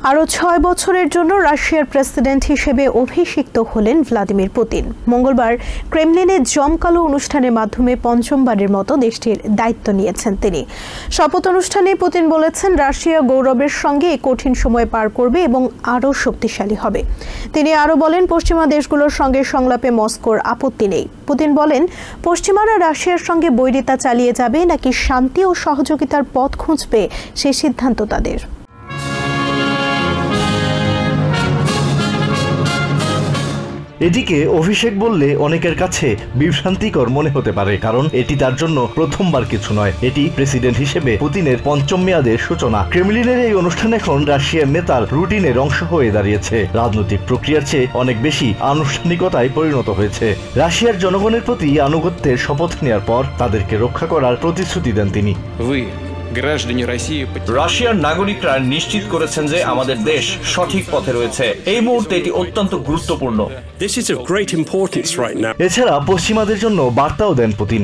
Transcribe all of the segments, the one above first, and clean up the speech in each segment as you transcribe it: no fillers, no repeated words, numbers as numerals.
আরও ৬ বছরের জন্য রাশিয়ার প্রেসিডেন্ট হিসেবে অভিষিক্ত হলেন ভ্লাদিমির পুতিন। মঙ্গলবার ক্রেমলিনে জমকালো অনুষ্ঠানের মাধ্যমে পঞ্চমবারের মতো দেশটির দায়িত্ব নিয়েছেন তিনি। শপথ অনুষ্ঠানে পুতিন বলেছেন, রাশিয়া গৌরবের সঙ্গে এই কঠিন সময় পার করবে এবং আরও শক্তিশালী হবে। তিনি আরও বলেন, পশ্চিমা দেশগুলোর সঙ্গে সংলাপে মস্কোর আপত্তি নেই। পুতিন বলেন, পশ্চিমারা রাশিয়ার সঙ্গে বৈরিতা চালিয়ে যাবে নাকি শান্তি ও সহযোগিতার পথ খুঁজবে, সেই সিদ্ধান্ত তাদের। এটিকে অভিষেক বললে অনেকের কাছে বিভ্রান্তিকর মনে হতে পারে, কারণ এটি তার জন্য প্রথমবার কিছু নয়। এটি প্রেসিডেন্ট হিসেবে পুতিনের পঞ্চম মেয়াদের সূচনা। ক্রেমলিনের এই অনুষ্ঠান এখন রাশিয়ার নেতার রুটিনের অংশ হয়ে দাঁড়িয়েছে। রাজনৈতিক প্রক্রিয়ার চেয়ে অনেক বেশি আনুষ্ঠানিকতায় পরিণত হয়েছে। রাশিয়ার জনগণের প্রতি আনুগত্যের শপথ নেওয়ার পর তাদেরকে রক্ষা করার প্রতিশ্রুতি দেন তিনি। রাশিয়ার নাগরিকরা নিশ্চিত করেছেন যে আমাদের দেশ সঠিক পথে রয়েছে। এই মুহূর্তে এটি অত্যন্ত গুরুত্বপূর্ণ। এছাড়া পশ্চিমাদের জন্য বার্তাও দেন পুতিন।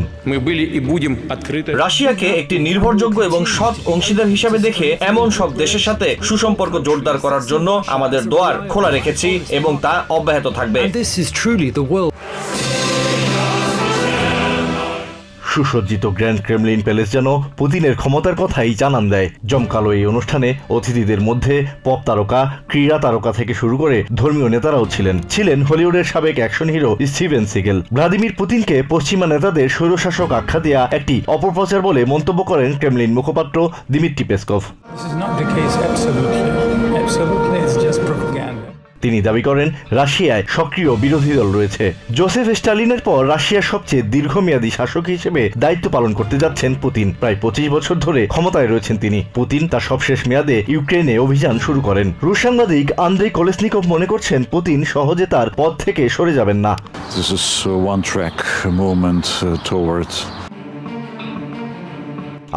রাশিয়াকে একটি নির্ভরযোগ্য এবং সৎ অংশীদার হিসেবে দেখে এমন সব দেশের সাথে সুসম্পর্ক জোরদার করার জন্য আমাদের দ্বার খোলা রেখেছি এবং তা অব্যাহত থাকবে। সুসজ্জিত গ্র্যান্ড ক্রেমলিন প্যালেস যেন পুতিনের ক্ষমতার কথাই জানান দেয়। জমকালো এই অনুষ্ঠানে অতিথিদের মধ্যে পপ তারকা, ক্রীড়া তারকা থেকে শুরু করে ধর্মীয় নেতারাও ছিলেন হলিউডের সাবেক action hero Steven Seagull. Vladimir পুতিনকে পশ্চিমা নেতাদের স্বৈরশাসক আখ্যা দেয়া একটি অপপ্রচার বলে মন্তব্য করেন ক্রেমলিন মুখপাত্র দিমিত্রি পেসকভ। তিনি দাবি করেন, রাশিয়ায় সক্রিয় বিরোধী দল রয়েছে। জোসেফ স্টালিনের পর রাশিয়ার সবচেয়ে দীর্ঘমেয়াদী শাসক হিসেবে দায়িত্ব পালন করতে যাচ্ছেন পুতিন। প্রায় 25 বছর ধরে ক্ষমতায় রয়েছেন তিনি। পুতিন তার সবশেষ মেয়াদে ইউক্রেনে অভিযান শুরু করেন। রুশ সাংবাদিক আন্দ্রেই কলেসনিকভ মনে করছেন, পুতিন সহজে তার পদ থেকে সরে যাবেন না।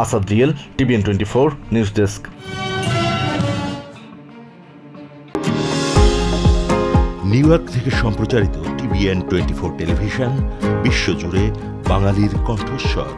Asad real, TVN 24 news desk. New York থেকে সম্প্রচারিত টিভিএন 24 টেলিভিশন বিশ্বজুড়ে বাঙালির কণ্ঠস্বর।